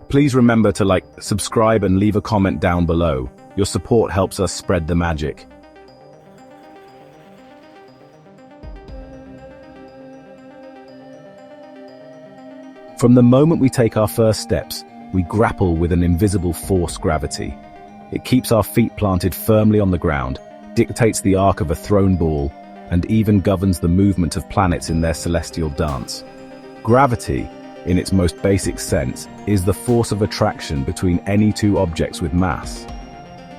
Please remember to subscribe and leave a comment down below. Your support helps us spread the magic. From the moment we take our first steps, we grapple with an invisible force, gravity. It keeps our feet planted firmly on the ground, dictates the arc of a thrown ball, and even governs the movement of planets in their celestial dance. Gravity, in its most basic sense, is the force of attraction between any two objects with mass.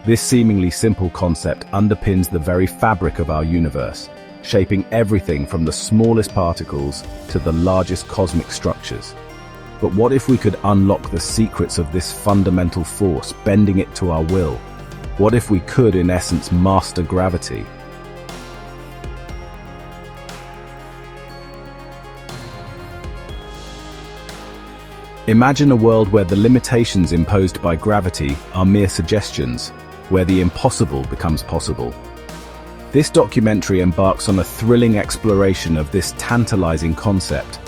This seemingly simple concept underpins the very fabric of our universe, shaping everything from the smallest particles to the largest cosmic structures. But what if we could unlock the secrets of this fundamental force, bending it to our will? What if we could, in essence, master gravity? Imagine a world where the limitations imposed by gravity are mere suggestions, where the impossible becomes possible. This documentary embarks on a thrilling exploration of this tantalizing concept,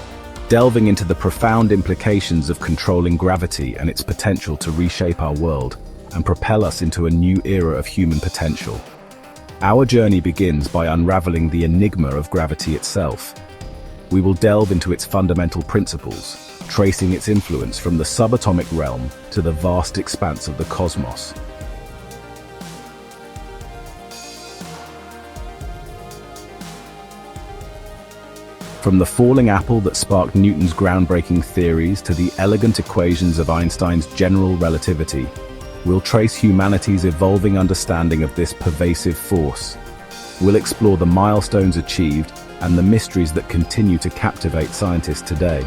delving into the profound implications of controlling gravity and its potential to reshape our world and propel us into a new era of human potential. Our journey begins by unraveling the enigma of gravity itself. We will delve into its fundamental principles, tracing its influence from the subatomic realm to the vast expanse of the cosmos. From the falling apple that sparked Newton's groundbreaking theories to the elegant equations of Einstein's general relativity, we'll trace humanity's evolving understanding of this pervasive force. We'll explore the milestones achieved and the mysteries that continue to captivate scientists today.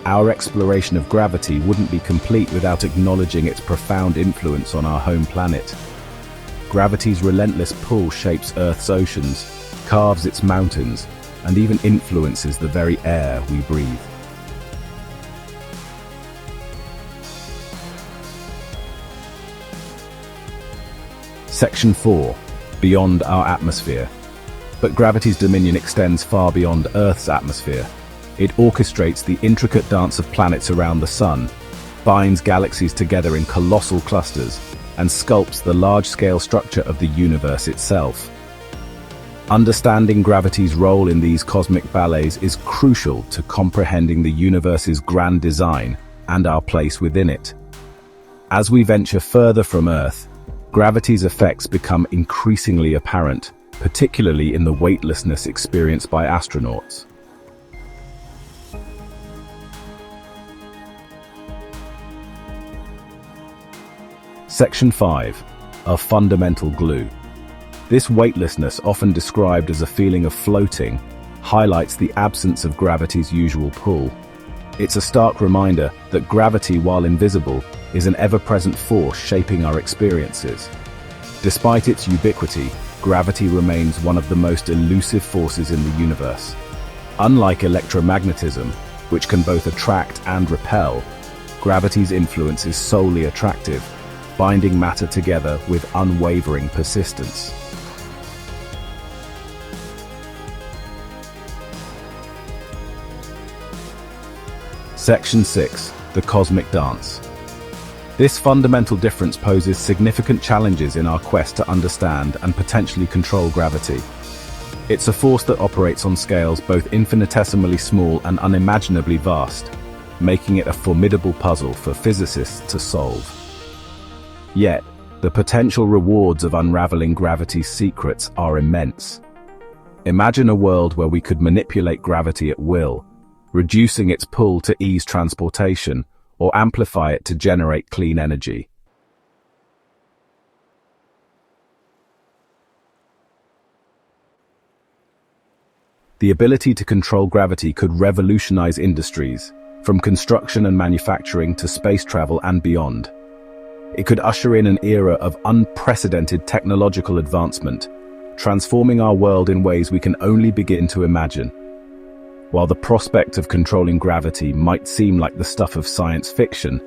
Our exploration of gravity wouldn't be complete without acknowledging its profound influence on our home planet. Gravity's relentless pull shapes Earth's oceans, carves its mountains, and even influences the very air we breathe. Section 4. Beyond our atmosphere. But gravity's dominion extends far beyond Earth's atmosphere. It orchestrates the intricate dance of planets around the Sun, binds galaxies together in colossal clusters, and sculpts the large-scale structure of the universe itself. Understanding gravity's role in these cosmic ballets is crucial to comprehending the universe's grand design and our place within it. As we venture further from Earth, gravity's effects become increasingly apparent, particularly in the weightlessness experienced by astronauts. Section 5. A fundamental glue. This weightlessness, often described as a feeling of floating, highlights the absence of gravity's usual pull. It's a stark reminder that gravity, while invisible, is an ever-present force shaping our experiences. Despite its ubiquity, gravity remains one of the most elusive forces in the universe. Unlike electromagnetism, which can both attract and repel, gravity's influence is solely attractive, binding matter together with unwavering persistence. Section 6. The Cosmic Dance. This fundamental difference poses significant challenges in our quest to understand and potentially control gravity. It's a force that operates on scales both infinitesimally small and unimaginably vast, making it a formidable puzzle for physicists to solve. Yet, the potential rewards of unraveling gravity's secrets are immense. Imagine a world where we could manipulate gravity at will, reducing its pull to ease transportation, or amplify it to generate clean energy. The ability to control gravity could revolutionize industries, from construction and manufacturing to space travel and beyond. It could usher in an era of unprecedented technological advancement, transforming our world in ways we can only begin to imagine. While the prospect of controlling gravity might seem like the stuff of science fiction,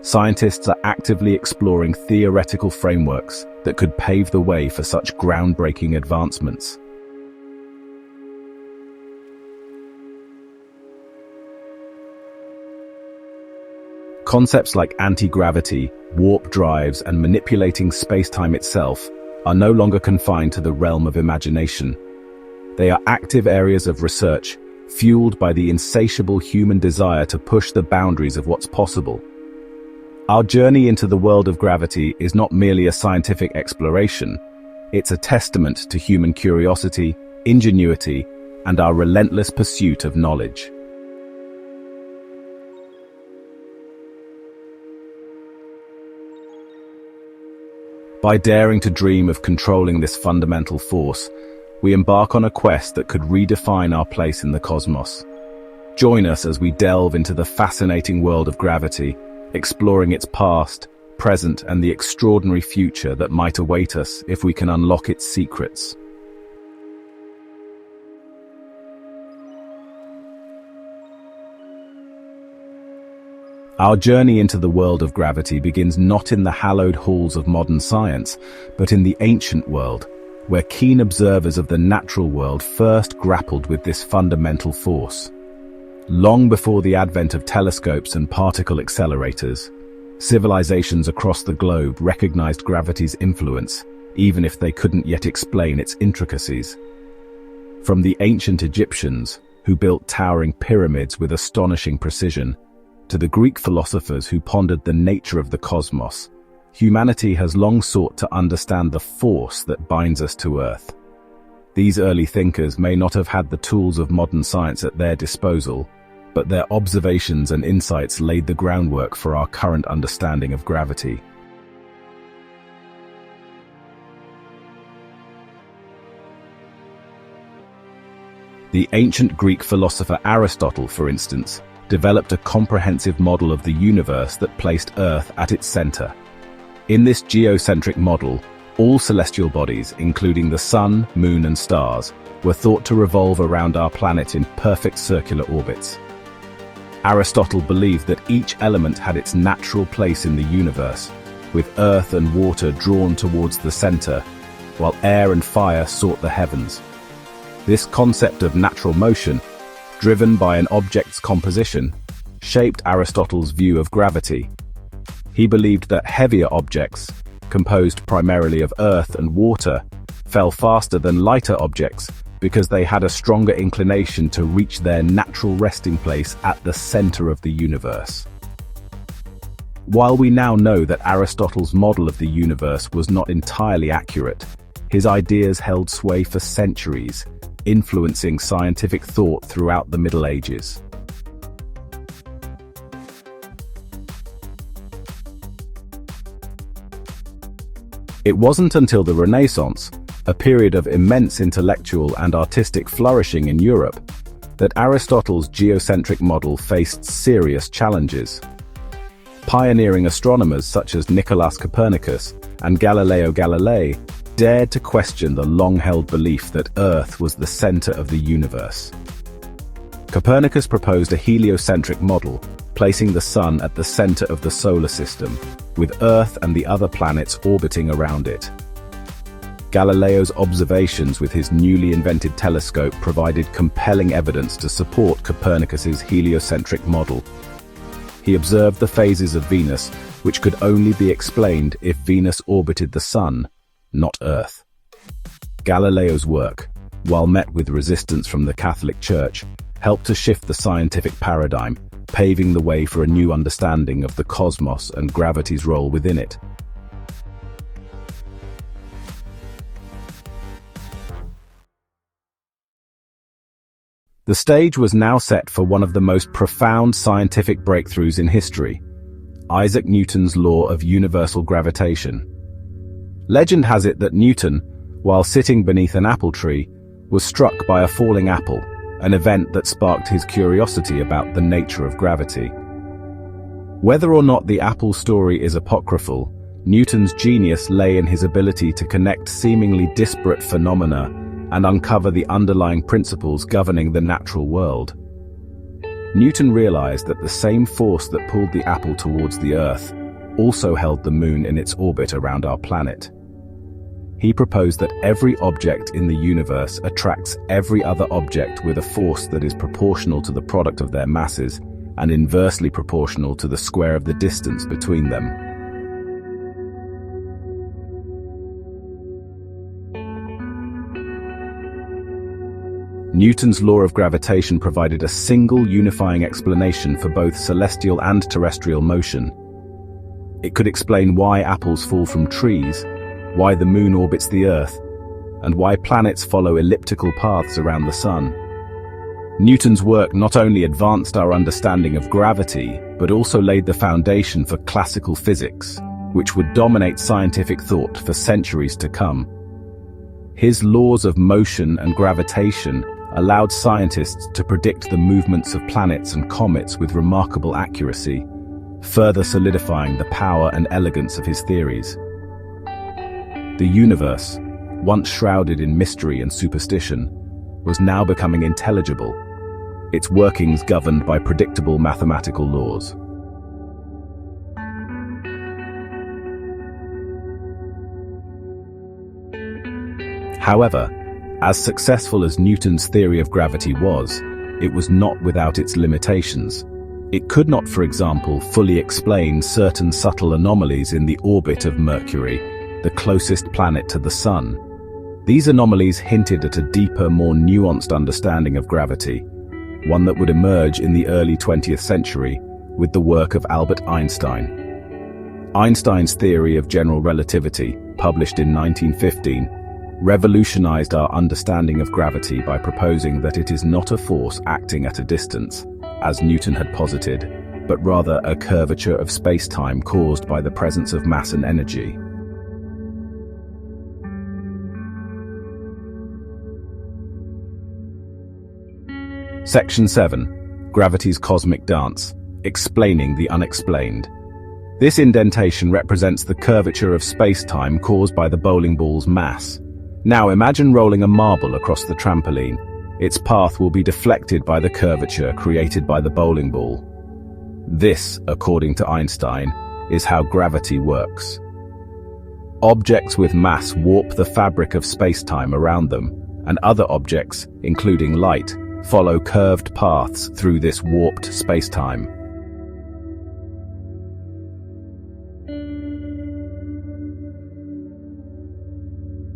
scientists are actively exploring theoretical frameworks that could pave the way for such groundbreaking advancements. Concepts like anti-gravity, warp drives, and manipulating space-time itself are no longer confined to the realm of imagination. They are active areas of research, fueled by the insatiable human desire to push the boundaries of what's possible. Our journey into the world of gravity is not merely a scientific exploration, it's a testament to human curiosity, ingenuity, and our relentless pursuit of knowledge. By daring to dream of controlling this fundamental force, we embark on a quest that could redefine our place in the cosmos. Join us as we delve into the fascinating world of gravity, exploring its past, present, and the extraordinary future that might await us if we can unlock its secrets. Our journey into the world of gravity begins not in the hallowed halls of modern science, but in the ancient world, where keen observers of the natural world first grappled with this fundamental force. Long before the advent of telescopes and particle accelerators, civilizations across the globe recognized gravity's influence, even if they couldn't yet explain its intricacies. From the ancient Egyptians, who built towering pyramids with astonishing precision, to the Greek philosophers who pondered the nature of the cosmos, humanity has long sought to understand the force that binds us to Earth. These early thinkers may not have had the tools of modern science at their disposal, but their observations and insights laid the groundwork for our current understanding of gravity. The ancient Greek philosopher Aristotle, for instance, developed a comprehensive model of the universe that placed Earth at its center. In this geocentric model, all celestial bodies, including the sun, moon, and stars, were thought to revolve around our planet in perfect circular orbits. Aristotle believed that each element had its natural place in the universe, with earth and water drawn towards the center, while air and fire sought the heavens. This concept of natural motion, driven by an object's composition, shaped Aristotle's view of gravity. He believed that heavier objects, composed primarily of earth and water, fell faster than lighter objects because they had a stronger inclination to reach their natural resting place at the center of the universe. While we now know that Aristotle's model of the universe was not entirely accurate, his ideas held sway for centuries, influencing scientific thought throughout the Middle Ages. It wasn't until the Renaissance, a period of immense intellectual and artistic flourishing in Europe, that Aristotle's geocentric model faced serious challenges. Pioneering astronomers such as Nicolaus Copernicus and Galileo Galilei dared to question the long-held belief that Earth was the center of the universe. Copernicus proposed a heliocentric model, placing the Sun at the center of the solar system, with Earth and the other planets orbiting around it. Galileo's observations with his newly invented telescope provided compelling evidence to support Copernicus's heliocentric model. He observed the phases of Venus, which could only be explained if Venus orbited the Sun, not Earth. Galileo's work, while met with resistance from the Catholic Church, helped to shift the scientific paradigm, paving the way for a new understanding of the cosmos and gravity's role within it. The stage was now set for one of the most profound scientific breakthroughs in history, Isaac Newton's law of universal gravitation. Legend has it that Newton, while sitting beneath an apple tree, was struck by a falling apple, an event that sparked his curiosity about the nature of gravity. Whether or not the apple story is apocryphal, Newton's genius lay in his ability to connect seemingly disparate phenomena and uncover the underlying principles governing the natural world. Newton realized that the same force that pulled the apple towards the Earth also held the moon in its orbit around our planet. He proposed that every object in the universe attracts every other object with a force that is proportional to the product of their masses, and inversely proportional to the square of the distance between them. Newton's law of gravitation provided a single unifying explanation for both celestial and terrestrial motion. It could explain why apples fall from trees, why the moon orbits the Earth, and why planets follow elliptical paths around the Sun. Newton's work not only advanced our understanding of gravity, but also laid the foundation for classical physics, which would dominate scientific thought for centuries to come. His laws of motion and gravitation allowed scientists to predict the movements of planets and comets with remarkable accuracy, further solidifying the power and elegance of his theories. The universe, once shrouded in mystery and superstition, was now becoming intelligible, its workings governed by predictable mathematical laws. However, as successful as Newton's theory of gravity was, it was not without its limitations. It could not, for example, fully explain certain subtle anomalies in the orbit of Mercury, the closest planet to the Sun. These anomalies hinted at a deeper, more nuanced understanding of gravity, one that would emerge in the early 20th century with the work of Albert Einstein. Einstein's theory of general relativity, published in 1915, revolutionized our understanding of gravity by proposing that it is not a force acting at a distance, as Newton had posited, but rather a curvature of space-time caused by the presence of mass and energy. Section 7. Gravity's Cosmic Dance, Explaining the Unexplained. This indentation represents the curvature of space-time caused by the bowling ball's mass. Now imagine rolling a marble across the trampoline. Its path will be deflected by the curvature created by the bowling ball. This, according to Einstein, is how gravity works. Objects with mass warp the fabric of space-time around them, and other objects, including light, follow curved paths through this warped space-time.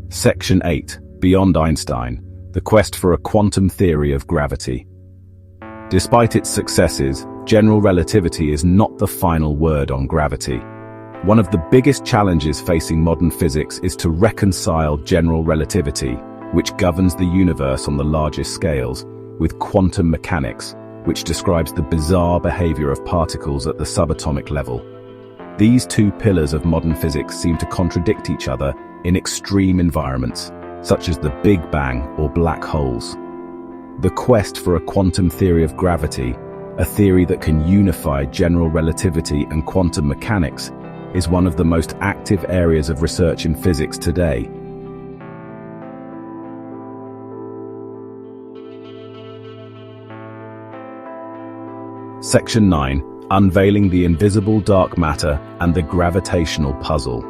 Section 8. Beyond Einstein, the quest for a quantum theory of gravity. Despite its successes, general relativity is not the final word on gravity. One of the biggest challenges facing modern physics is to reconcile general relativity, which governs the universe on the largest scales, with quantum mechanics, which describes the bizarre behavior of particles at the subatomic level. These two pillars of modern physics seem to contradict each other in extreme environments, such as the Big Bang or black holes. The quest for a quantum theory of gravity, a theory that can unify general relativity and quantum mechanics, is one of the most active areas of research in physics today. Section 9. Unveiling the invisible dark matter and the gravitational puzzle.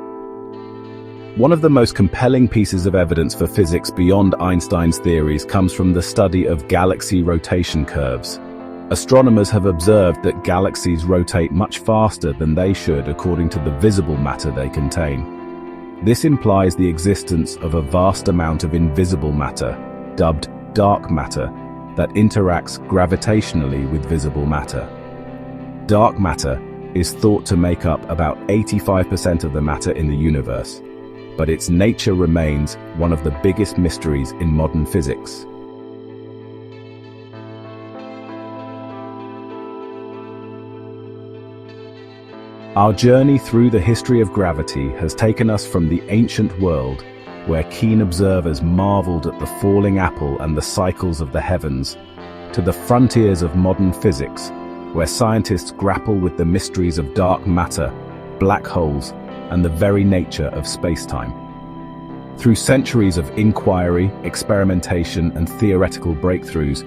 One of the most compelling pieces of evidence for physics beyond Einstein's theories comes from the study of galaxy rotation curves. Astronomers have observed that galaxies rotate much faster than they should according to the visible matter they contain. This implies the existence of a vast amount of invisible matter, dubbed dark matter, that interacts gravitationally with visible matter. Dark matter is thought to make up about 85% of the matter in the universe, but its nature remains one of the biggest mysteries in modern physics. Our journey through the history of gravity has taken us from the ancient world, where keen observers marveled at the falling apple and the cycles of the heavens, to the frontiers of modern physics, where scientists grapple with the mysteries of dark matter, black holes, and the very nature of space-time. Through centuries of inquiry, experimentation, and theoretical breakthroughs,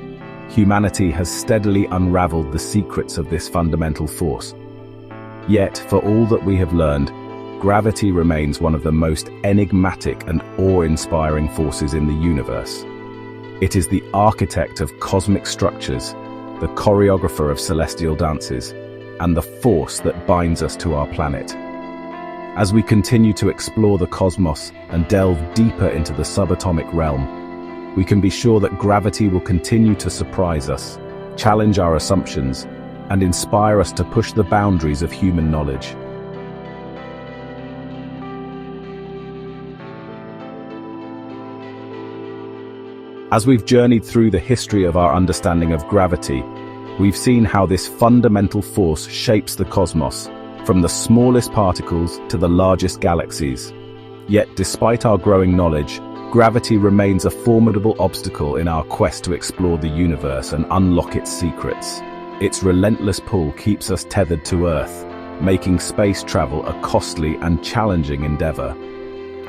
humanity has steadily unraveled the secrets of this fundamental force. Yet, for all that we have learned, gravity remains one of the most enigmatic and awe-inspiring forces in the universe. It is the architect of cosmic structures, the choreographer of celestial dances, and the force that binds us to our planet. As we continue to explore the cosmos and delve deeper into the subatomic realm, we can be sure that gravity will continue to surprise us, challenge our assumptions, and inspire us to push the boundaries of human knowledge. As we've journeyed through the history of our understanding of gravity, we've seen how this fundamental force shapes the cosmos, from the smallest particles to the largest galaxies. Yet, despite our growing knowledge, gravity remains a formidable obstacle in our quest to explore the universe and unlock its secrets. Its relentless pull keeps us tethered to Earth, making space travel a costly and challenging endeavor.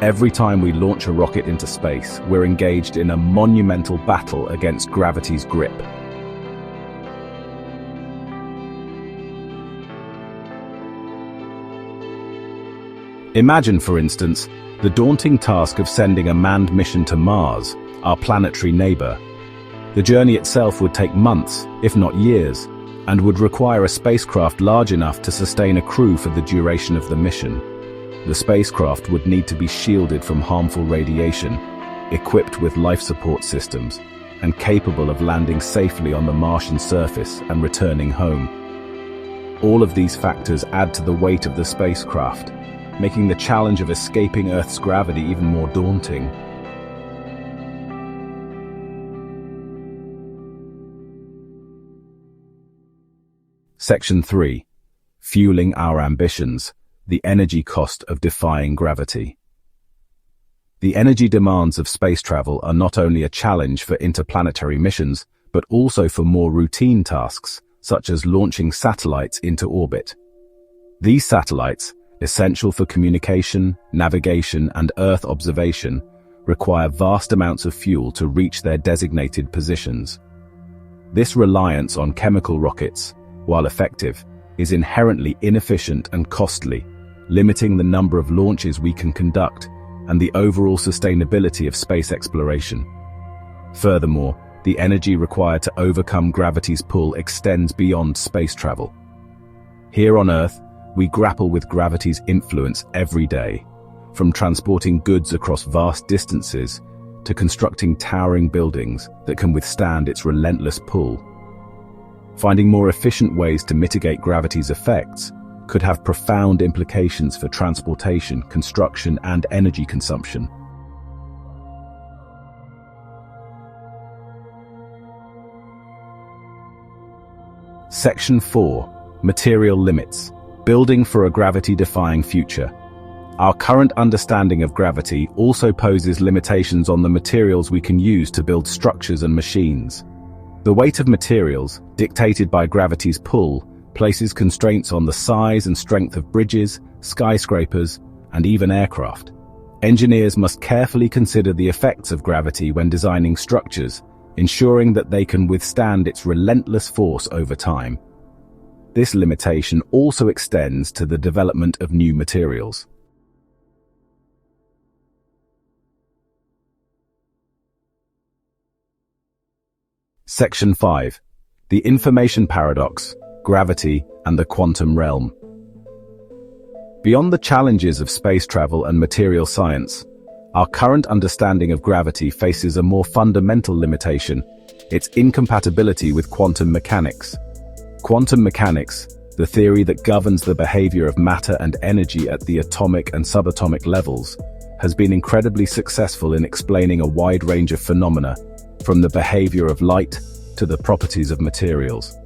Every time we launch a rocket into space, we're engaged in a monumental battle against gravity's grip. Imagine, for instance, the daunting task of sending a manned mission to Mars, our planetary neighbor. The journey itself would take months, if not years, and would require a spacecraft large enough to sustain a crew for the duration of the mission. The spacecraft would need to be shielded from harmful radiation, equipped with life support systems, and capable of landing safely on the Martian surface and returning home. All of these factors add to the weight of the spacecraft, making the challenge of escaping Earth's gravity even more daunting. Section 3. Fueling our ambitions. The energy cost of defying gravity. The energy demands of space travel are not only a challenge for interplanetary missions, but also for more routine tasks, such as launching satellites into orbit. These satellites, essential for communication, navigation, and Earth observation, require vast amounts of fuel to reach their designated positions. This reliance on chemical rockets, while effective, is inherently inefficient and costly, limiting the number of launches we can conduct and the overall sustainability of space exploration. Furthermore, the energy required to overcome gravity's pull extends beyond space travel. Here on Earth, we grapple with gravity's influence every day, from transporting goods across vast distances to constructing towering buildings that can withstand its relentless pull. Finding more efficient ways to mitigate gravity's effects could have profound implications for transportation, construction, and energy consumption. Section 4. Material limits. Building for a gravity-defying future. Our current understanding of gravity also poses limitations on the materials we can use to build structures and machines. The weight of materials, dictated by gravity's pull, places constraints on the size and strength of bridges, skyscrapers, and even aircraft. Engineers must carefully consider the effects of gravity when designing structures, ensuring that they can withstand its relentless force over time. This limitation also extends to the development of new materials. Section 5. The information paradox, gravity, and the quantum realm. Beyond the challenges of space travel and material science, our current understanding of gravity faces a more fundamental limitation: its incompatibility with quantum mechanics. Quantum mechanics, the theory that governs the behavior of matter and energy at the atomic and subatomic levels, has been incredibly successful in explaining a wide range of phenomena, from the behavior of light to the properties of materials.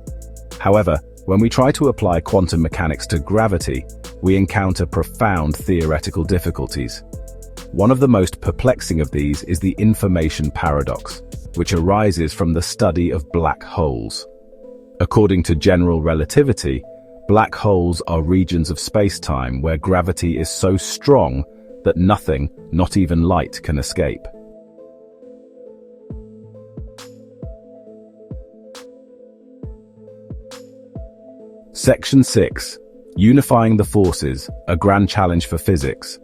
However, when we try to apply quantum mechanics to gravity, we encounter profound theoretical difficulties. One of the most perplexing of these is the information paradox, which arises from the study of black holes. According to general relativity, black holes are regions of spacetime where gravity is so strong that nothing, not even light, can escape. Section 6. Unifying the forces, a grand challenge for physics.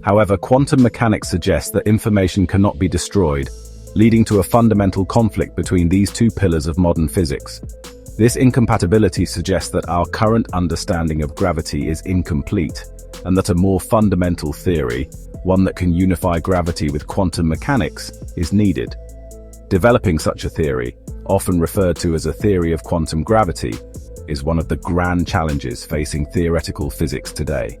However, quantum mechanics suggests that information cannot be destroyed, leading to a fundamental conflict between these two pillars of modern physics. This incompatibility suggests that our current understanding of gravity is incomplete, and that a more fundamental theory, one that can unify gravity with quantum mechanics, is needed. Developing such a theory, often referred to as a theory of quantum gravity, is one of the grand challenges facing theoretical physics today.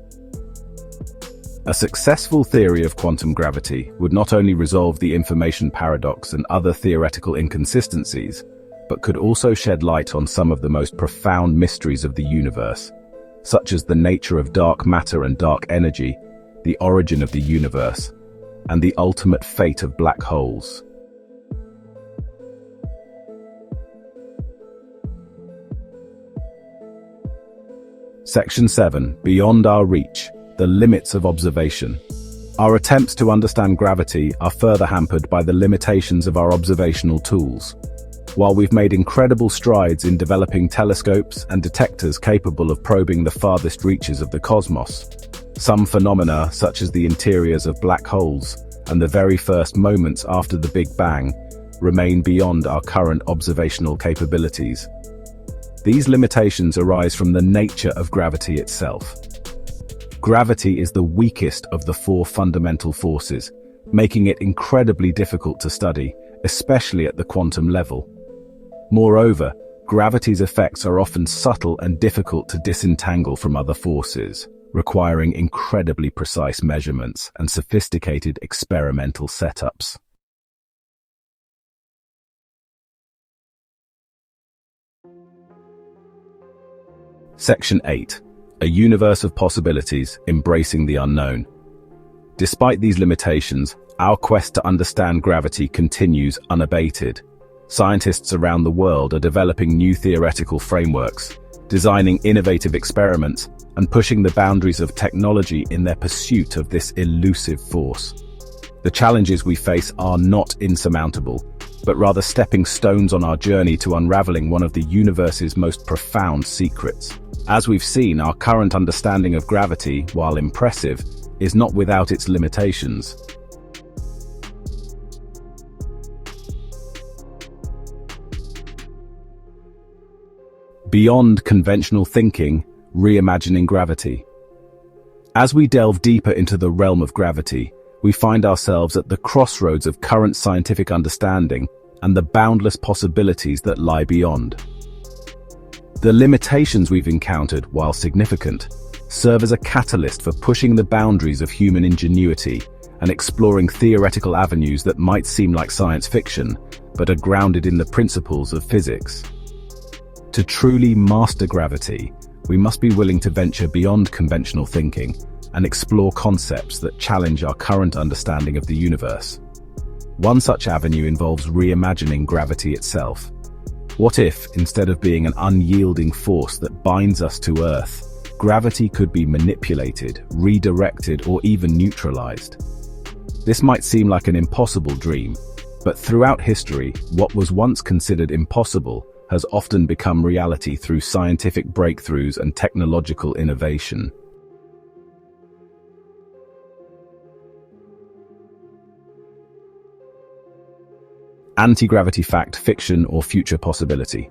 A successful theory of quantum gravity would not only resolve the information paradox and other theoretical inconsistencies, but could also shed light on some of the most profound mysteries of the universe, such as the nature of dark matter and dark energy, the origin of the universe, and the ultimate fate of black holes. Section 7. Beyond our reach. The limits of observation. Our attempts to understand gravity are further hampered by the limitations of our observational tools. While we've made incredible strides in developing telescopes and detectors capable of probing the farthest reaches of the cosmos, some phenomena, such as the interiors of black holes and the very first moments after the Big Bang, remain beyond our current observational capabilities. These limitations arise from the nature of gravity itself. Gravity is the weakest of the four fundamental forces, making it incredibly difficult to study, especially at the quantum level. Moreover, gravity's effects are often subtle and difficult to disentangle from other forces, requiring incredibly precise measurements and sophisticated experimental setups. Section 8. A universe of possibilities, embracing the unknown. Despite these limitations, our quest to understand gravity continues unabated. Scientists around the world are developing new theoretical frameworks, designing innovative experiments, and pushing the boundaries of technology in their pursuit of this elusive force. The challenges we face are not insurmountable, but rather stepping stones on our journey to unraveling one of the universe's most profound secrets. As we've seen, our current understanding of gravity, while impressive, is not without its limitations. Beyond conventional thinking, reimagining gravity. As we delve deeper into the realm of gravity, we find ourselves at the crossroads of current scientific understanding and the boundless possibilities that lie beyond. The limitations we've encountered, while significant, serve as a catalyst for pushing the boundaries of human ingenuity and exploring theoretical avenues that might seem like science fiction, but are grounded in the principles of physics. To truly master gravity, we must be willing to venture beyond conventional thinking and explore concepts that challenge our current understanding of the universe. One such avenue involves reimagining gravity itself. What if, instead of being an unyielding force that binds us to Earth, gravity could be manipulated, redirected, or even neutralized? This might seem like an impossible dream, but throughout history, what was once considered impossible has often become reality through scientific breakthroughs and technological innovation. Anti-gravity fact, fiction, or future possibility.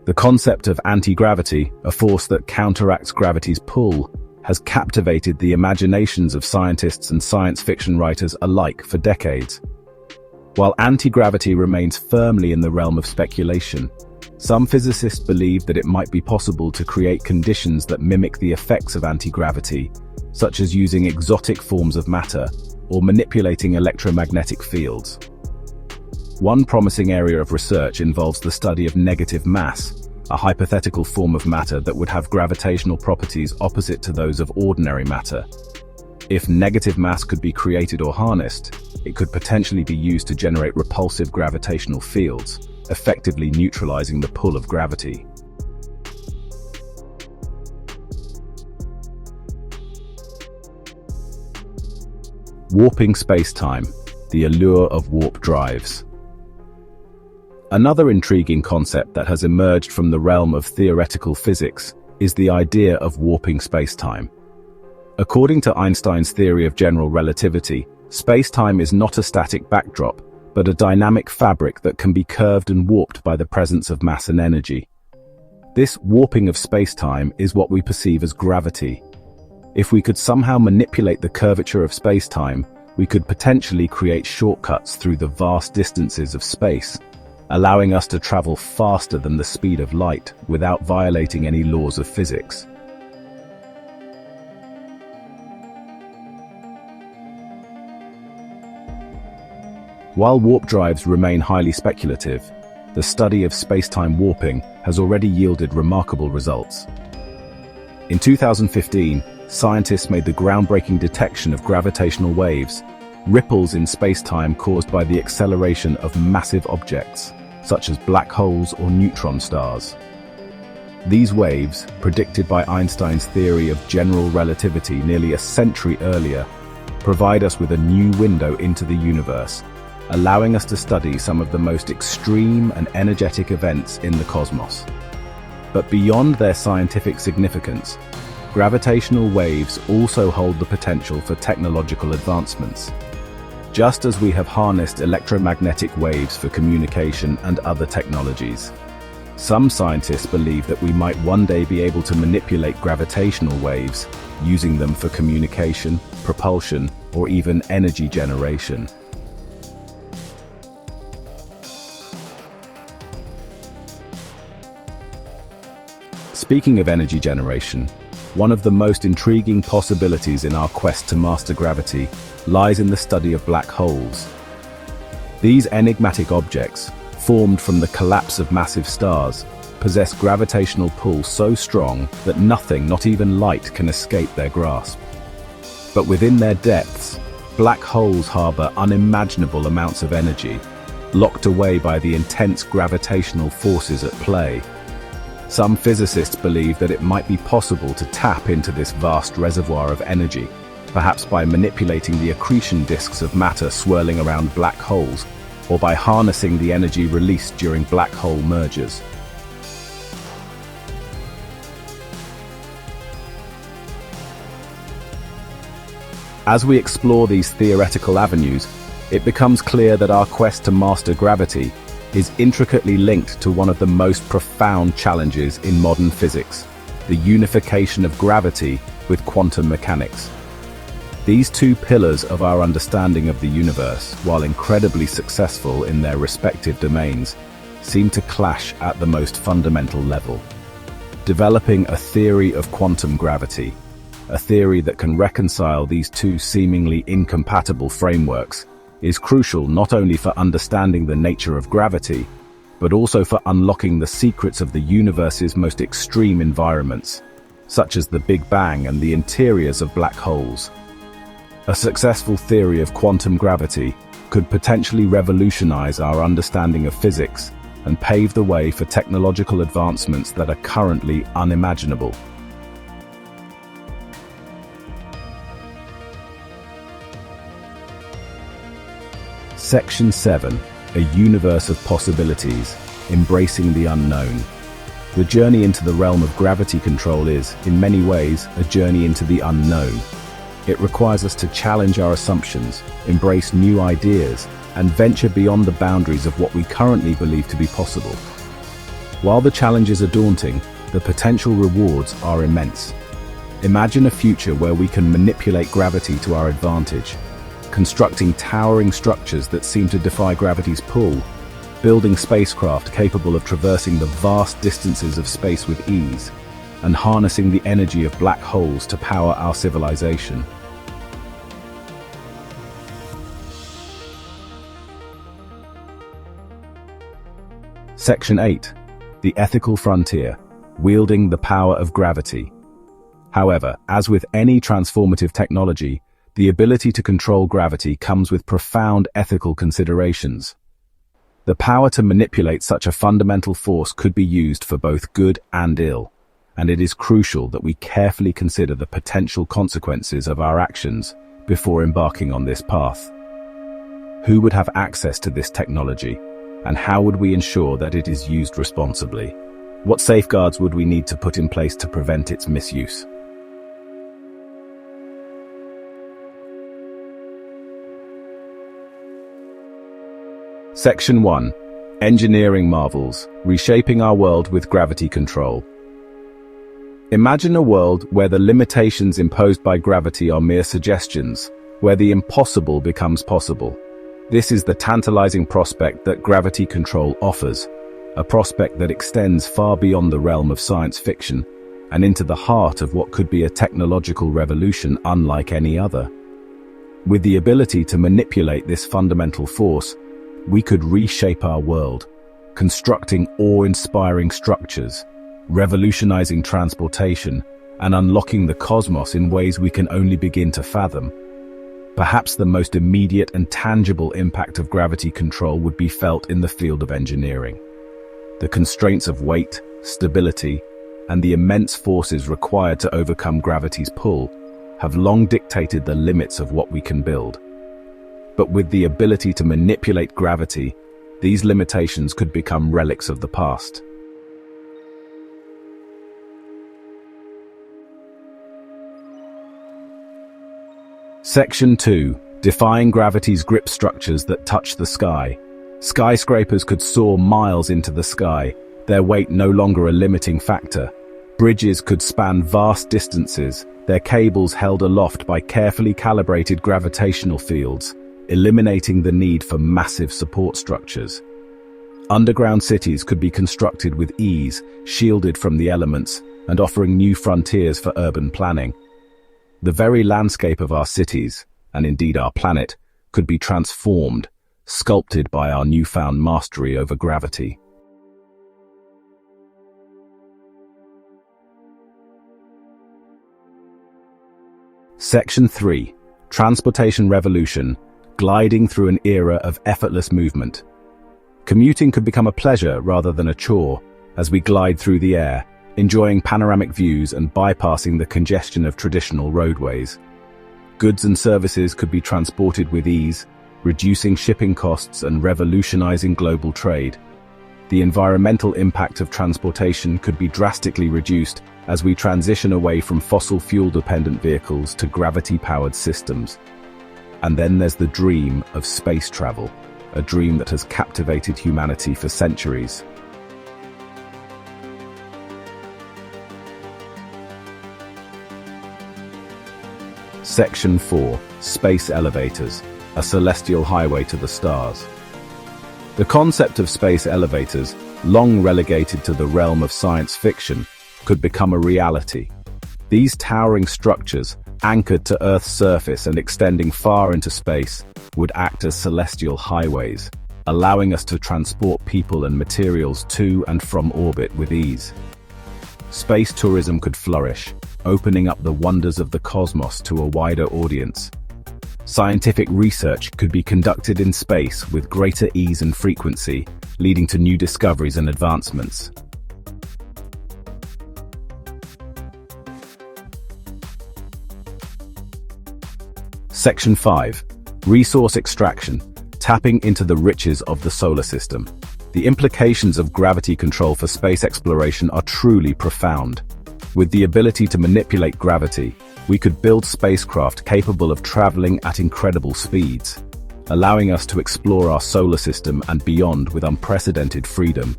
The concept of anti-gravity, a force that counteracts gravity's pull, has captivated the imaginations of scientists and science fiction writers alike for decades. While anti-gravity remains firmly in the realm of speculation, some physicists believe that it might be possible to create conditions that mimic the effects of anti-gravity, such as using exotic forms of matter or manipulating electromagnetic fields. One promising area of research involves the study of negative mass, a hypothetical form of matter that would have gravitational properties opposite to those of ordinary matter. If negative mass could be created or harnessed, it could potentially be used to generate repulsive gravitational fields, effectively neutralizing the pull of gravity. Warping spacetime, the allure of warp drives. Another intriguing concept that has emerged from the realm of theoretical physics is the idea of warping spacetime. According to Einstein's theory of general relativity, spacetime is not a static backdrop, but a dynamic fabric that can be curved and warped by the presence of mass and energy. This warping of space-time is what we perceive as gravity. If we could somehow manipulate the curvature of space-time, we could potentially create shortcuts through the vast distances of space, allowing us to travel faster than the speed of light without violating any laws of physics. While warp drives remain highly speculative, the study of space-time warping has already yielded remarkable results. In 2015, scientists made the groundbreaking detection of gravitational waves, ripples in space-time caused by the acceleration of massive objects, such as black holes or neutron stars. These waves, predicted by Einstein's theory of general relativity nearly a century earlier, provide us with a new window into the universe, allowing us to study some of the most extreme and energetic events in the cosmos. But beyond their scientific significance, gravitational waves also hold the potential for technological advancements. Just as we have harnessed electromagnetic waves for communication and other technologies, some scientists believe that we might one day be able to manipulate gravitational waves, using them for communication, propulsion, or even energy generation. Speaking of energy generation, one of the most intriguing possibilities in our quest to master gravity lies in the study of black holes. These enigmatic objects, formed from the collapse of massive stars, possess gravitational pull so strong that nothing, not even light, can escape their grasp. But within their depths, black holes harbor unimaginable amounts of energy, locked away by the intense gravitational forces at play. Some physicists believe that it might be possible to tap into this vast reservoir of energy, perhaps by manipulating the accretion disks of matter swirling around black holes, or by harnessing the energy released during black hole mergers. As we explore these theoretical avenues, it becomes clear that our quest to master gravity is intricately linked to one of the most profound challenges in modern physics, the unification of gravity with quantum mechanics. These two pillars of our understanding of the universe, while incredibly successful in their respective domains, seem to clash at the most fundamental level. Developing a theory of quantum gravity, a theory that can reconcile these two seemingly incompatible frameworks, is crucial not only for understanding the nature of gravity, but also for unlocking the secrets of the universe's most extreme environments, such as the Big Bang and the interiors of black holes. A successful theory of quantum gravity could potentially revolutionize our understanding of physics and pave the way for technological advancements that are currently unimaginable. Section 7. A universe of possibilities, embracing the unknown. The journey into the realm of gravity control is, in many ways, a journey into the unknown. It requires us to challenge our assumptions, embrace new ideas, and venture beyond the boundaries of what we currently believe to be possible. While the challenges are daunting, the potential rewards are immense. Imagine a future where we can manipulate gravity to our advantage, constructing towering structures that seem to defy gravity's pull, building spacecraft capable of traversing the vast distances of space with ease, and harnessing the energy of black holes to power our civilization. Section 8. The ethical frontier, wielding the power of gravity. However, as with any transformative technology, the ability to control gravity comes with profound ethical considerations. The power to manipulate such a fundamental force could be used for both good and ill, and it is crucial that we carefully consider the potential consequences of our actions before embarking on this path. Who would have access to this technology, and how would we ensure that it is used responsibly? What safeguards would we need to put in place to prevent its misuse? Section 1. Engineering Marvels, Reshaping Our World with Gravity Control. Imagine a world where the limitations imposed by gravity are mere suggestions, where the impossible becomes possible. This is the tantalizing prospect that gravity control offers, a prospect that extends far beyond the realm of science fiction and into the heart of what could be a technological revolution unlike any other. With the ability to manipulate this fundamental force, we could reshape our world, constructing awe-inspiring structures, revolutionizing transportation, and unlocking the cosmos in ways we can only begin to fathom. Perhaps the most immediate and tangible impact of gravity control would be felt in the field of engineering. The constraints of weight, stability, and the immense forces required to overcome gravity's pull have long dictated the limits of what we can build. But with the ability to manipulate gravity, these limitations could become relics of the past. Section 2. Defying gravity's grip structures that touch the sky. Skyscrapers could soar miles into the sky, their weight no longer a limiting factor. Bridges could span vast distances, their cables held aloft by carefully calibrated gravitational fields, eliminating the need for massive support structures. Underground cities could be constructed with ease, shielded from the elements, and offering new frontiers for urban planning. The very landscape of our cities, and indeed our planet, could be transformed, sculpted by our newfound mastery over gravity. Section 3. Transportation Revolution, Gliding Through an Era of Effortless Movement. Commuting could become a pleasure rather than a chore, as we glide through the air, enjoying panoramic views and bypassing the congestion of traditional roadways. Goods and services could be transported with ease, reducing shipping costs and revolutionizing global trade. The environmental impact of transportation could be drastically reduced as we transition away from fossil fuel-dependent vehicles to gravity-powered systems. And then there's the dream of space travel, a dream that has captivated humanity for centuries. Section 4. Space Elevators, a celestial highway to the stars. The concept of space elevators, long relegated to the realm of science fiction, could become a reality. These towering structures, anchored to Earth's surface and extending far into space, would act as celestial highways, allowing us to transport people and materials to and from orbit with ease. Space tourism could flourish, opening up the wonders of the cosmos to a wider audience. Scientific research could be conducted in space with greater ease and frequency, leading to new discoveries and advancements. Section 5. Resource Extraction, Tapping into the riches of the solar system. The implications of gravity control for space exploration are truly profound. With the ability to manipulate gravity, we could build spacecraft capable of traveling at incredible speeds, allowing us to explore our solar system and beyond with unprecedented freedom.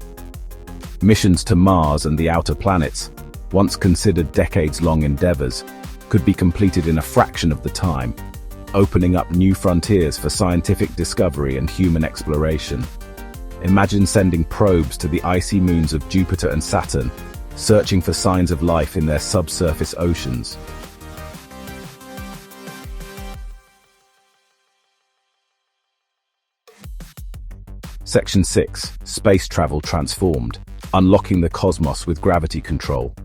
Missions to Mars and the outer planets, once considered decades-long endeavors, could be completed in a fraction of the time, opening up new frontiers for scientific discovery and human exploration. Imagine sending probes to the icy moons of Jupiter and Saturn, searching for signs of life in their subsurface oceans. Section 6. Space Travel Transformed, Unlocking the Cosmos with Gravity Control.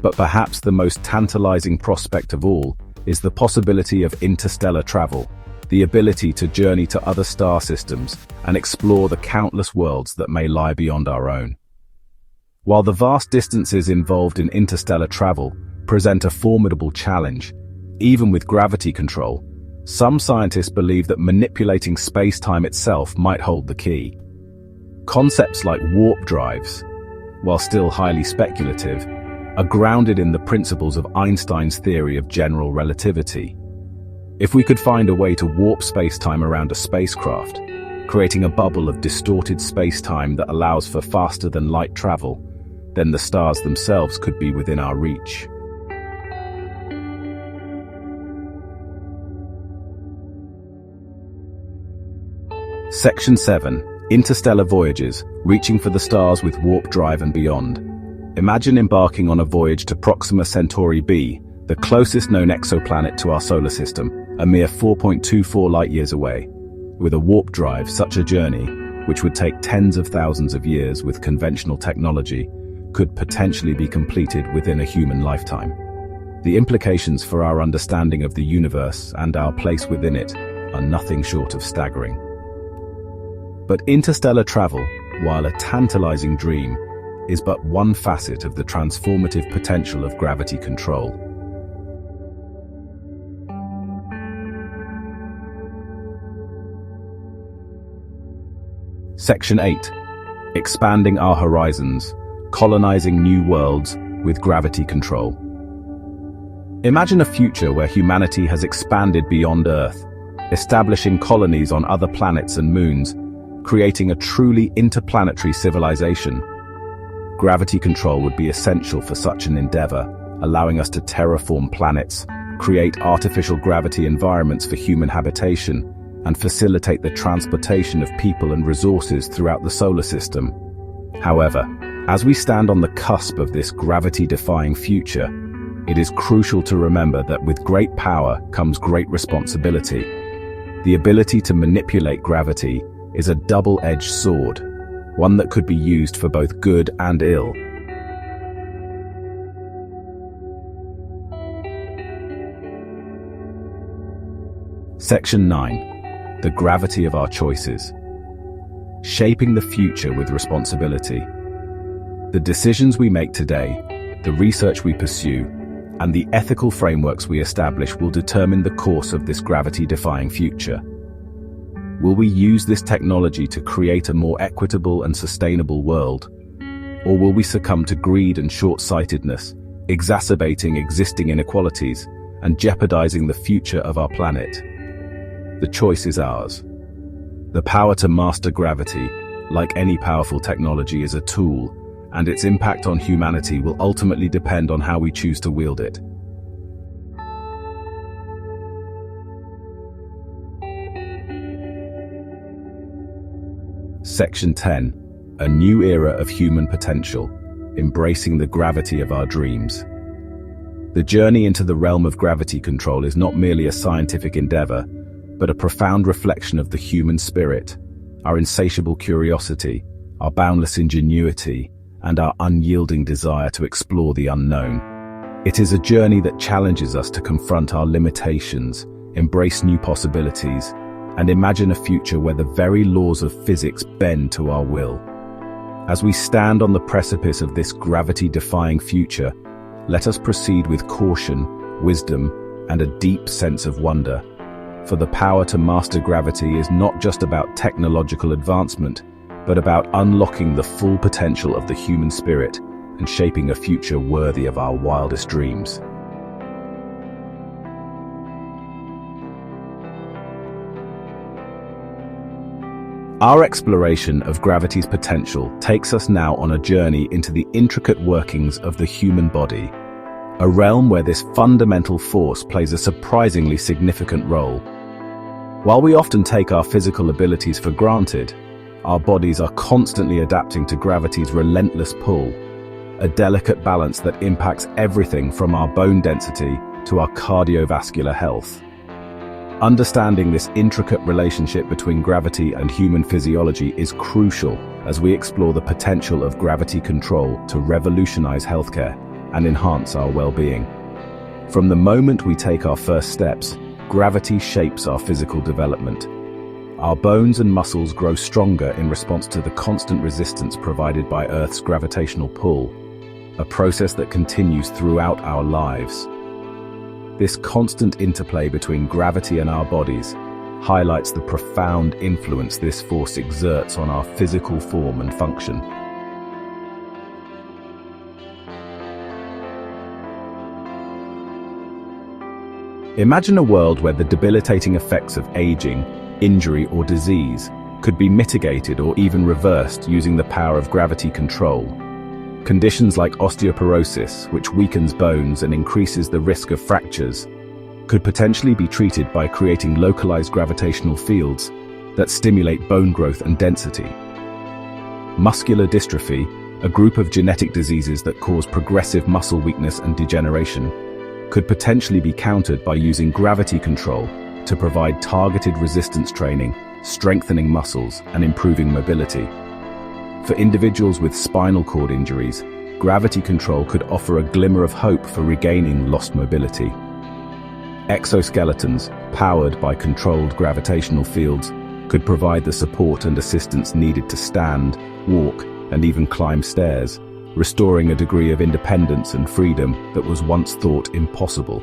But perhaps the most tantalizing prospect of all is the possibility of interstellar travel, the ability to journey to other star systems and explore the countless worlds that may lie beyond our own. While the vast distances involved in interstellar travel present a formidable challenge, even with gravity control, some scientists believe that manipulating space-time itself might hold the key. Concepts like warp drives, while still highly speculative, are grounded in the principles of Einstein's theory of general relativity. If we could find a way to warp space-time around a spacecraft, creating a bubble of distorted space-time that allows for faster-than-light travel, then the stars themselves could be within our reach. Section 7. Interstellar voyages, reaching for the stars with warp drive and beyond. Imagine embarking on a voyage to Proxima Centauri b, the closest known exoplanet to our solar system, a mere 4.24 light-years away. With a warp drive, such a journey, which would take tens of thousands of years with conventional technology, could potentially be completed within a human lifetime. The implications for our understanding of the universe and our place within it are nothing short of staggering. But interstellar travel, while a tantalizing dream, is but one facet of the transformative potential of gravity control. Section 8. Expanding our horizons, colonizing new worlds with gravity control. Imagine a future where humanity has expanded beyond Earth, establishing colonies on other planets and moons, creating a truly interplanetary civilization. Gravity control would be essential for such an endeavor, allowing us to terraform planets, create artificial gravity environments for human habitation, and facilitate the transportation of people and resources throughout the solar system. However, as we stand on the cusp of this gravity-defying future, it is crucial to remember that with great power comes great responsibility. The ability to manipulate gravity is a double-edged sword, one that could be used for both good and ill. Section 9. The gravity of our choices. Shaping the future with responsibility. The decisions we make today, the research we pursue, and the ethical frameworks we establish will determine the course of this gravity-defying future. Will we use this technology to create a more equitable and sustainable world? Or will we succumb to greed and short-sightedness, exacerbating existing inequalities and jeopardizing the future of our planet? The choice is ours. The power to master gravity, like any powerful technology, is a tool, and its impact on humanity will ultimately depend on how we choose to wield it. Section 10. A new era of human potential, embracing the gravity of our dreams. The journey into the realm of gravity control is not merely a scientific endeavor, but a profound reflection of the human spirit, our insatiable curiosity, our boundless ingenuity, and our unyielding desire to explore the unknown. It is a journey that challenges us to confront our limitations, embrace new possibilities, and imagine a future where the very laws of physics bend to our will. As we stand on the precipice of this gravity-defying future, let us proceed with caution, wisdom, and a deep sense of wonder. For the power to master gravity is not just about technological advancement, but about unlocking the full potential of the human spirit and shaping a future worthy of our wildest dreams. Our exploration of gravity's potential takes us now on a journey into the intricate workings of the human body, a realm where this fundamental force plays a surprisingly significant role. While we often take our physical abilities for granted, our bodies are constantly adapting to gravity's relentless pull, a delicate balance that impacts everything from our bone density to our cardiovascular health. Understanding this intricate relationship between gravity and human physiology is crucial as we explore the potential of gravity control to revolutionize healthcare and enhance our well-being. From the moment we take our first steps, gravity shapes our physical development. Our bones and muscles grow stronger in response to the constant resistance provided by Earth's gravitational pull, a process that continues throughout our lives. This constant interplay between gravity and our bodies highlights the profound influence this force exerts on our physical form and function. Imagine a world where the debilitating effects of aging, injury, or disease could be mitigated or even reversed using the power of gravity control. Conditions like osteoporosis, which weakens bones and increases the risk of fractures, could potentially be treated by creating localized gravitational fields that stimulate bone growth and density. Muscular dystrophy, a group of genetic diseases that cause progressive muscle weakness and degeneration, could potentially be countered by using gravity control to provide targeted resistance training, strengthening muscles, and improving mobility. For individuals with spinal cord injuries, gravity control could offer a glimmer of hope for regaining lost mobility. Exoskeletons, powered by controlled gravitational fields, could provide the support and assistance needed to stand, walk, and even climb stairs, restoring a degree of independence and freedom that was once thought impossible.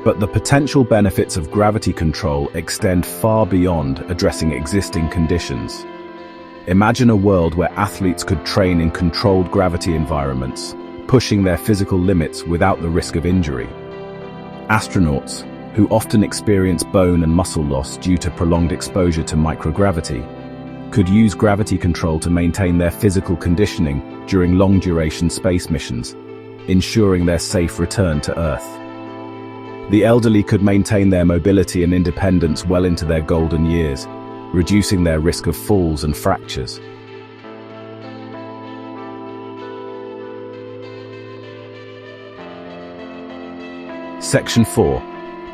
But the potential benefits of gravity control extend far beyond addressing existing conditions. Imagine a world where athletes could train in controlled gravity environments, pushing their physical limits without the risk of injury. Astronauts, who often experience bone and muscle loss due to prolonged exposure to microgravity, could use gravity control to maintain their physical conditioning during long-duration space missions, ensuring their safe return to Earth. The elderly could maintain their mobility and independence well into their golden years, reducing their risk of falls and fractures. Section 4.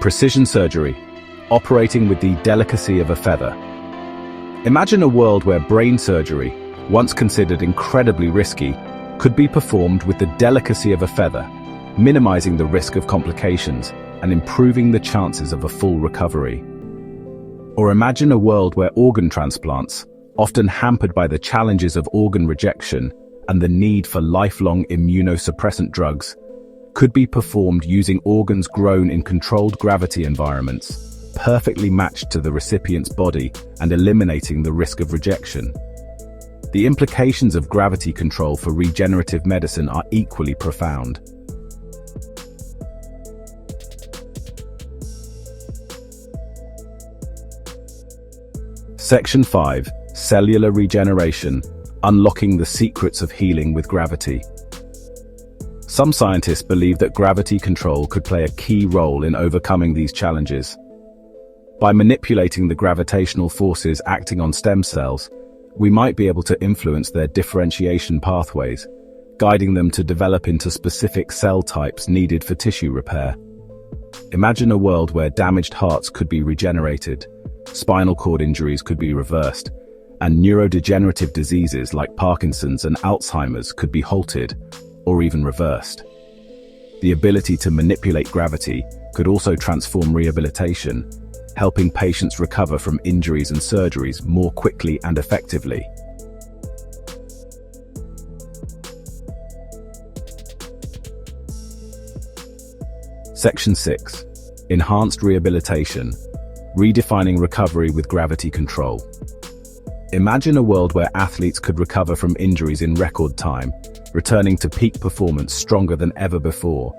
Precision surgery, operating with the delicacy of a feather. Imagine a world where brain surgery, once considered incredibly risky, could be performed with the delicacy of a feather, minimizing the risk of complications and improving the chances of a full recovery. Or imagine a world where organ transplants, often hampered by the challenges of organ rejection and the need for lifelong immunosuppressant drugs, could be performed using organs grown in controlled gravity environments, perfectly matched to the recipient's body and eliminating the risk of rejection. The implications of gravity control for regenerative medicine are equally profound. Section 5. Cellular regeneration, unlocking the secrets of healing with gravity. Some scientists believe that gravity control could play a key role in overcoming these challenges. By manipulating the gravitational forces acting on stem cells, we might be able to influence their differentiation pathways, guiding them to develop into specific cell types needed for tissue repair. Imagine a world where damaged hearts could be regenerated, spinal cord injuries could be reversed, and neurodegenerative diseases like Parkinson's and Alzheimer's could be halted or even reversed. The ability to manipulate gravity could also transform rehabilitation, helping patients recover from injuries and surgeries more quickly and effectively. Section 6. Enhanced rehabilitation, redefining recovery with gravity control. Imagine a world where athletes could recover from injuries in record time, returning to peak performance stronger than ever before.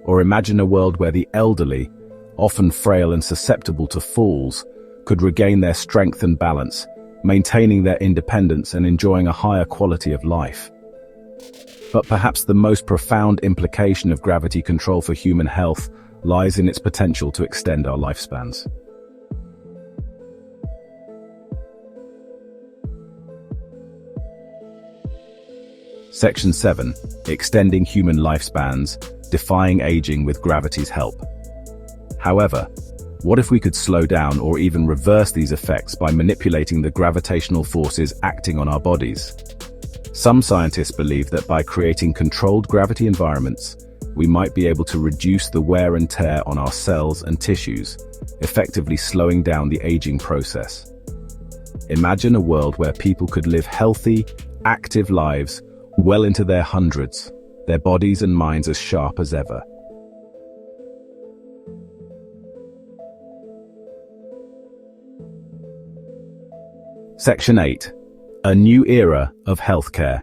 Or imagine a world where the elderly, often frail and susceptible to falls, could regain their strength and balance, maintaining their independence and enjoying a higher quality of life. But perhaps the most profound implication of gravity control for human health lies in its potential to extend our lifespans. Section 7. Extending human lifespans, defying aging with gravity's help. However, what if we could slow down or even reverse these effects by manipulating the gravitational forces acting on our bodies? Some scientists believe that by creating controlled gravity environments, we might be able to reduce the wear and tear on our cells and tissues, effectively slowing down the aging process. Imagine a world where people could live healthy, active lives well into their hundreds, their bodies and minds as sharp as ever. Section 8. A new era of healthcare,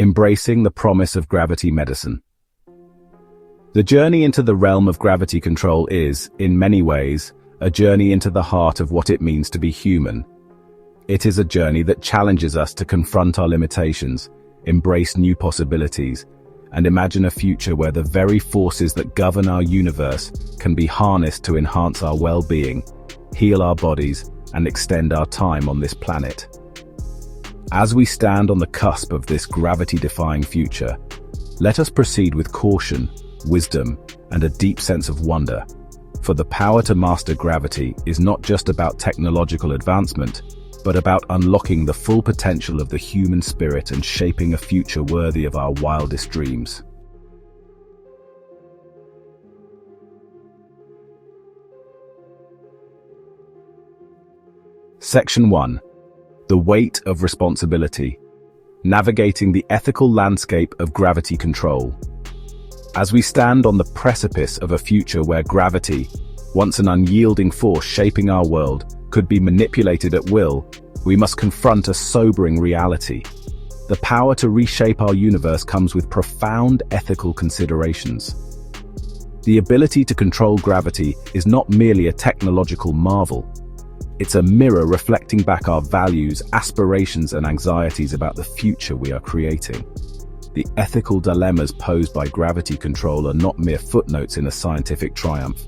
embracing the promise of gravity medicine. The journey into the realm of gravity control is, in many ways, a journey into the heart of what it means to be human. It is a journey that challenges us to confront our limitations, embrace new possibilities, and imagine a future where the very forces that govern our universe can be harnessed to enhance our well-being, heal our bodies, and extend our time on this planet. As we stand on the cusp of this gravity-defying future, let us proceed with caution, wisdom, and a deep sense of wonder. For the power to master gravity is not just about technological advancement, but about unlocking the full potential of the human spirit and shaping a future worthy of our wildest dreams. Section 1. The weight of responsibility. Navigating the ethical landscape of gravity control. As we stand on the precipice of a future where gravity, once an unyielding force shaping our world, could be manipulated at will, we must confront a sobering reality. The power to reshape our universe comes with profound ethical considerations. The ability to control gravity is not merely a technological marvel. It's a mirror reflecting back our values, aspirations, and anxieties about the future we are creating. The ethical dilemmas posed by gravity control are not mere footnotes in a scientific triumph.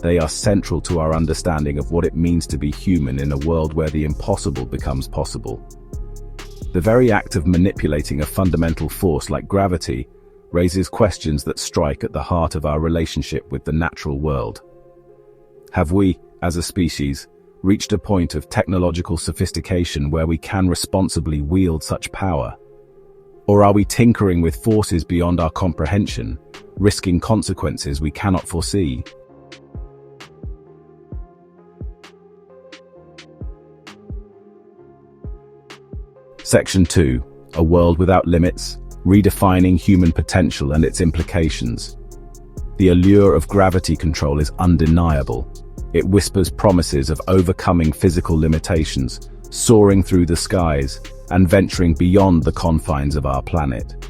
They are central to our understanding of what it means to be human in a world where the impossible becomes possible. The very act of manipulating a fundamental force like gravity raises questions that strike at the heart of our relationship with the natural world. Have we, as a species, reached a point of technological sophistication where we can responsibly wield such power? Or are we tinkering with forces beyond our comprehension, risking consequences we cannot foresee? Section 2. A world without limits, redefining human potential and its implications. The allure of gravity control is undeniable. It whispers promises of overcoming physical limitations, soaring through the skies, and venturing beyond the confines of our planet.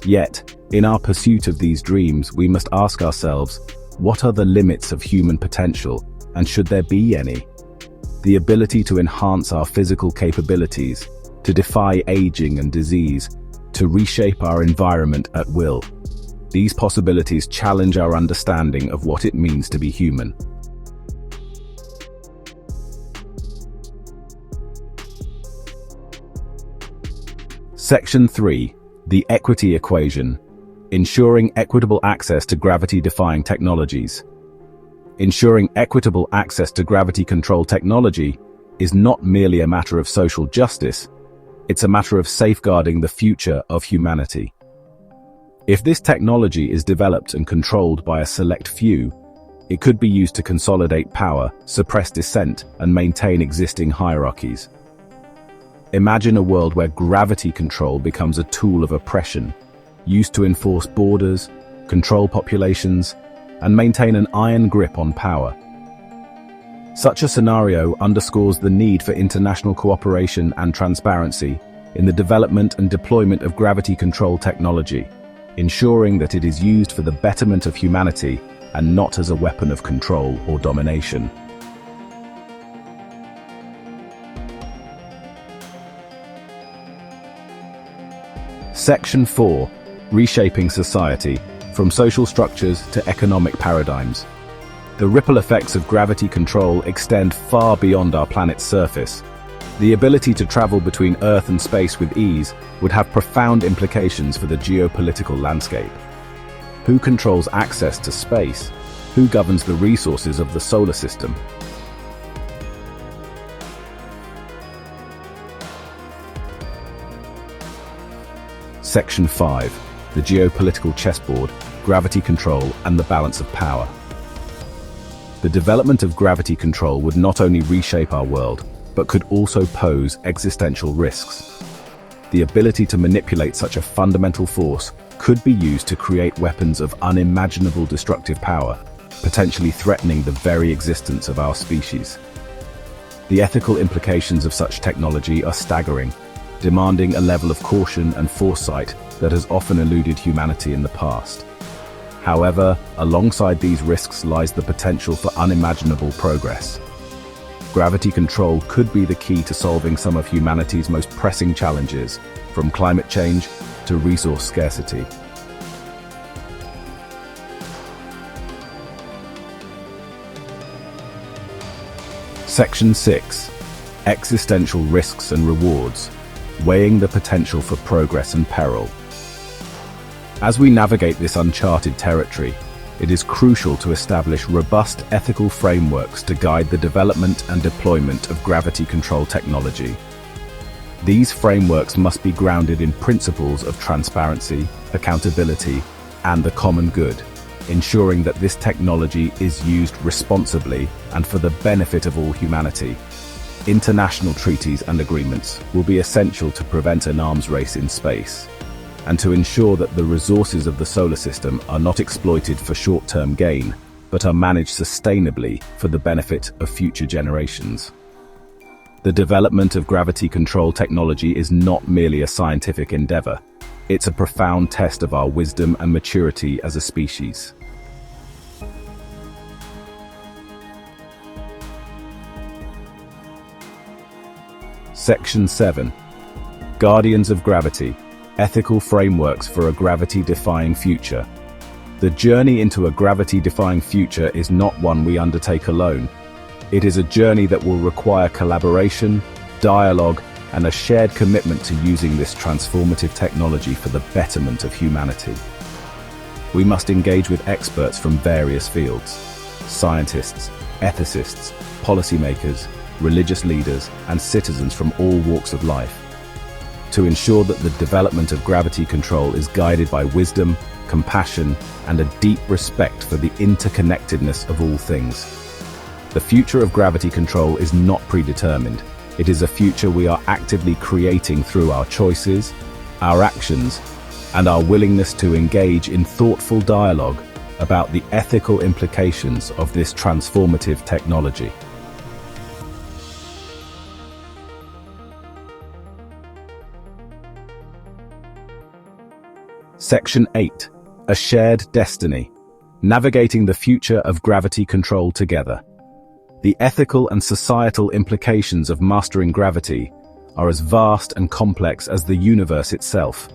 Yet, in our pursuit of these dreams, we must ask ourselves, what are the limits of human potential, and should there be any? The ability to enhance our physical capabilities, to defy aging and disease, to reshape our environment at will. These possibilities challenge our understanding of what it means to be human. Section 3. The equity equation. Ensuring equitable access to gravity-defying technologies. Ensuring equitable access to gravity control technology is not merely a matter of social justice, it's a matter of safeguarding the future of humanity. If this technology is developed and controlled by a select few, it could be used to consolidate power, suppress dissent, and maintain existing hierarchies. Imagine a world where gravity control becomes a tool of oppression, used to enforce borders, control populations, and maintain an iron grip on power. Such a scenario underscores the need for international cooperation and transparency in the development and deployment of gravity control technology, ensuring that it is used for the betterment of humanity and not as a weapon of control or domination. Section 4. Reshaping society, from social structures to economic paradigms. The ripple effects of gravity control extend far beyond our planet's surface. The ability to travel between Earth and space with ease would have profound implications for the geopolitical landscape. Who controls access to space? Who governs the resources of the solar system? Section 5. The geopolitical chessboard, gravity control, and the balance of power. The development of gravity control would not only reshape our world, but could also pose existential risks. The ability to manipulate such a fundamental force could be used to create weapons of unimaginable destructive power, potentially threatening the very existence of our species. The ethical implications of such technology are staggering, demanding a level of caution and foresight that has often eluded humanity in the past. However, alongside these risks lies the potential for unimaginable progress. Gravity control could be the key to solving some of humanity's most pressing challenges, from climate change to resource scarcity. Section 6. Existential risks and rewards, weighing the potential for progress and peril. As we navigate this uncharted territory, it is crucial to establish robust ethical frameworks to guide the development and deployment of gravity control technology. These frameworks must be grounded in principles of transparency, accountability, and the common good, ensuring that this technology is used responsibly and for the benefit of all humanity. International treaties and agreements will be essential to prevent an arms race in space, and to ensure that the resources of the solar system are not exploited for short-term gain, but are managed sustainably for the benefit of future generations. The development of gravity control technology is not merely a scientific endeavor. It's a profound test of our wisdom and maturity as a species. Section 7. Guardians of Gravity. Ethical frameworks for a gravity-defying future. The journey into a gravity-defying future is not one we undertake alone. It is a journey that will require collaboration, dialogue, and a shared commitment to using this transformative technology for the betterment of humanity. We must engage with experts from various fields: scientists, ethicists, policymakers, religious leaders, and citizens from all walks of life, to ensure that the development of gravity control is guided by wisdom, compassion, and a deep respect for the interconnectedness of all things. The future of gravity control is not predetermined. It is a future we are actively creating through our choices, our actions, and our willingness to engage in thoughtful dialogue about the ethical implications of this transformative technology. Section 8. A Shared Destiny. Navigating the future of gravity control together. The ethical and societal implications of mastering gravity are as vast and complex as the universe itself.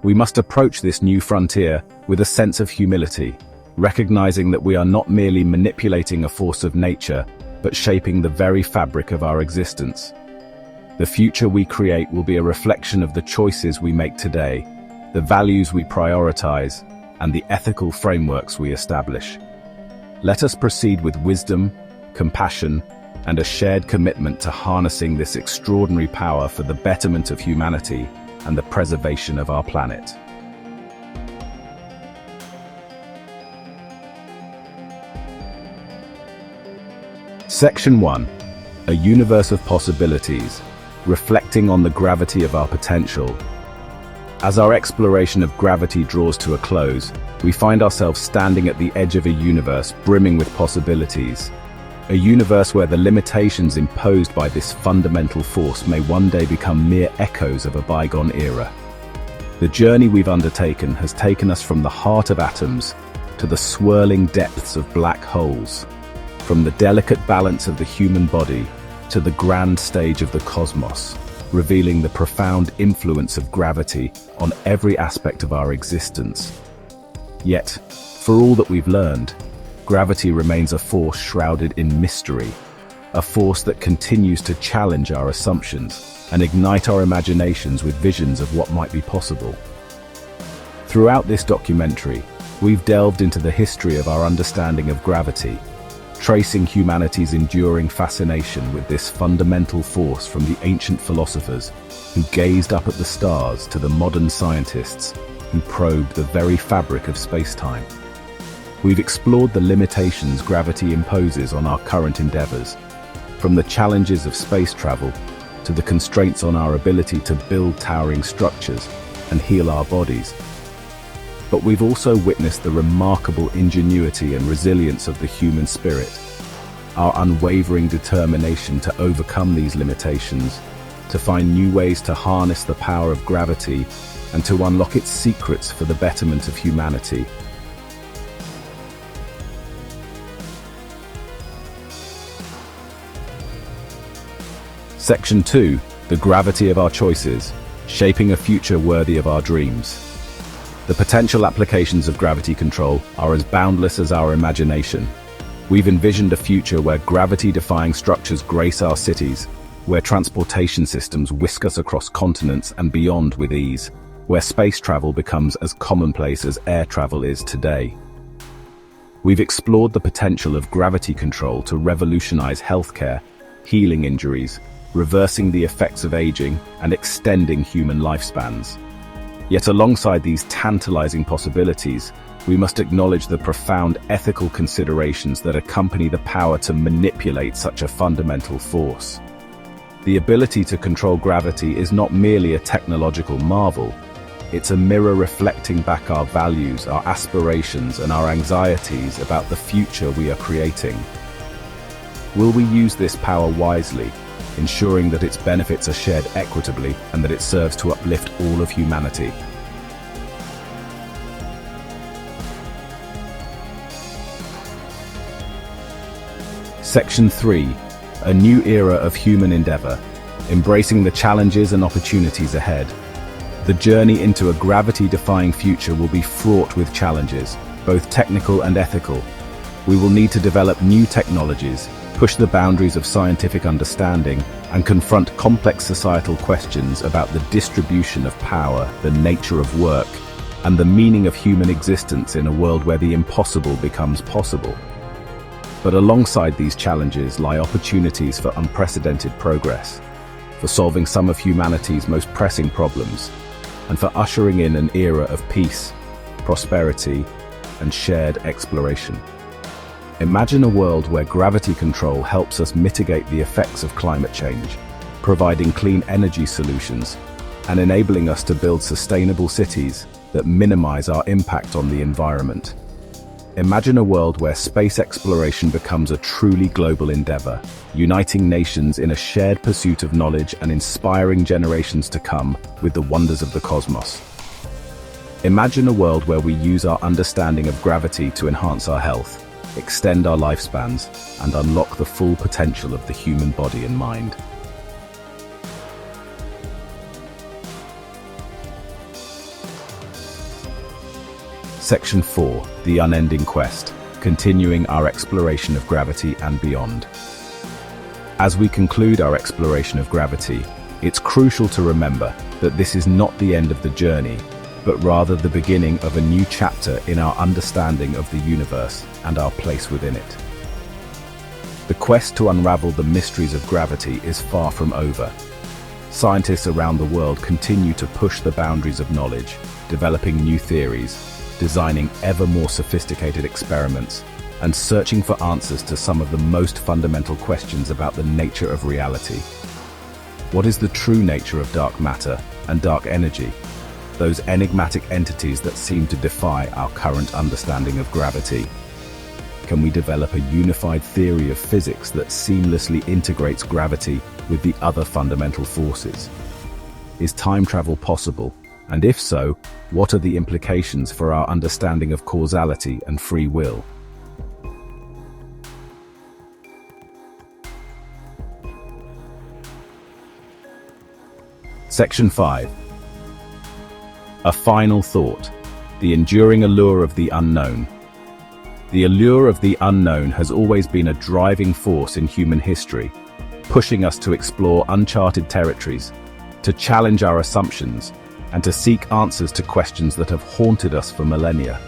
We must approach this new frontier with a sense of humility, recognizing that we are not merely manipulating a force of nature, but shaping the very fabric of our existence. The future we create will be a reflection of the choices we make today, the values we prioritize, and the ethical frameworks we establish. Let us proceed with wisdom, compassion, and a shared commitment to harnessing this extraordinary power for the betterment of humanity and the preservation of our planet. Section 1. A Universe of Possibilities, reflecting on the gravity of our potential. As our exploration of gravity draws to a close, we find ourselves standing at the edge of a universe brimming with possibilities. A universe where the limitations imposed by this fundamental force may one day become mere echoes of a bygone era. The journey we've undertaken has taken us from the heart of atoms to the swirling depths of black holes, from the delicate balance of the human body to the grand stage of the cosmos, revealing the profound influence of gravity on every aspect of our existence. Yet, for all that we've learned, gravity remains a force shrouded in mystery, a force that continues to challenge our assumptions and ignite our imaginations with visions of what might be possible. Throughout this documentary, we've delved into the history of our understanding of gravity, tracing humanity's enduring fascination with this fundamental force from the ancient philosophers who gazed up at the stars to the modern scientists who probed the very fabric of space-time. We've explored the limitations gravity imposes on our current endeavors, from the challenges of space travel to the constraints on our ability to build towering structures and heal our bodies. But we've also witnessed the remarkable ingenuity and resilience of the human spirit, our unwavering determination to overcome these limitations, to find new ways to harness the power of gravity, and to unlock its secrets for the betterment of humanity. Section 2. The gravity of our choices, shaping a future worthy of our dreams. The potential applications of gravity control are as boundless as our imagination. We've envisioned a future where gravity-defying structures grace our cities, where transportation systems whisk us across continents and beyond with ease, where space travel becomes as commonplace as air travel is today. We've explored the potential of gravity control to revolutionize healthcare, healing injuries, reversing the effects of aging, and extending human lifespans. Yet alongside these tantalizing possibilities, we must acknowledge the profound ethical considerations that accompany the power to manipulate such a fundamental force. The ability to control gravity is not merely a technological marvel. It's a mirror reflecting back our values, our aspirations, and our anxieties about the future we are creating. Will we use this power wisely, ensuring that its benefits are shared equitably and that it serves to uplift all of humanity? Section 3. A new era of human endeavor, embracing the challenges and opportunities ahead. The journey into a gravity-defying future will be fraught with challenges, both technical and ethical. We will need to develop new technologies, push the boundaries of scientific understanding, and confront complex societal questions about the distribution of power, the nature of work, and the meaning of human existence in a world where the impossible becomes possible. But alongside these challenges lie opportunities for unprecedented progress, for solving some of humanity's most pressing problems, and for ushering in an era of peace, prosperity, and shared exploration. Imagine a world where gravity control helps us mitigate the effects of climate change, providing clean energy solutions, and enabling us to build sustainable cities that minimize our impact on the environment. Imagine a world where space exploration becomes a truly global endeavor, uniting nations in a shared pursuit of knowledge and inspiring generations to come with the wonders of the cosmos. Imagine a world where we use our understanding of gravity to enhance our health, extend our lifespans, and unlock the full potential of the human body and mind. Section 4. The unending quest, continuing our exploration of gravity and beyond. As we conclude our exploration of gravity, it's crucial to remember that this is not the end of the journey, but rather the beginning of a new chapter in our understanding of the universe and our place within it. The quest to unravel the mysteries of gravity is far from over. Scientists around the world continue to push the boundaries of knowledge, developing new theories, designing ever more sophisticated experiments, and searching for answers to some of the most fundamental questions about the nature of reality. What is the true nature of dark matter and dark energy? Those enigmatic entities that seem to defy our current understanding of gravity. Can we develop a unified theory of physics that seamlessly integrates gravity with the other fundamental forces? Is time travel possible? And if so, what are the implications for our understanding of causality and free will? Section 5. A final thought. The enduring allure of the unknown. The allure of the unknown has always been a driving force in human history, pushing us to explore uncharted territories, to challenge our assumptions, and to seek answers to questions that have haunted us for millennia.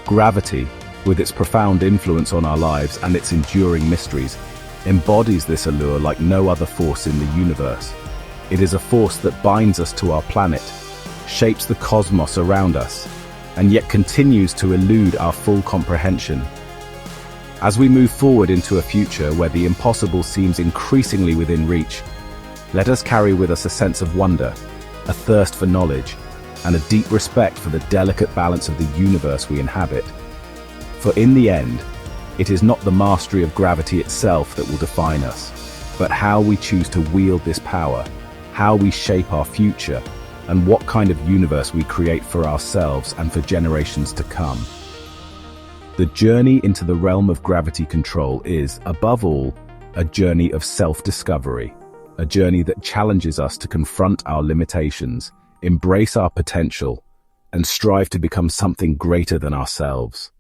Gravity, with its profound influence on our lives and its enduring mysteries, embodies this allure like no other force in the universe. It is a force that binds us to our planet, shapes the cosmos around us, and yet continues to elude our full comprehension. As we move forward into a future where the impossible seems increasingly within reach, let us carry with us a sense of wonder, a thirst for knowledge, and a deep respect for the delicate balance of the universe we inhabit. For in the end, it is not the mastery of gravity itself that will define us, but how we choose to wield this power, how we shape our future, and what kind of universe we create for ourselves and for generations to come. The journey into the realm of gravity control is, above all, a journey of self-discovery. a journey that challenges us to confront our limitations, embrace our potential, and strive to become something greater than ourselves.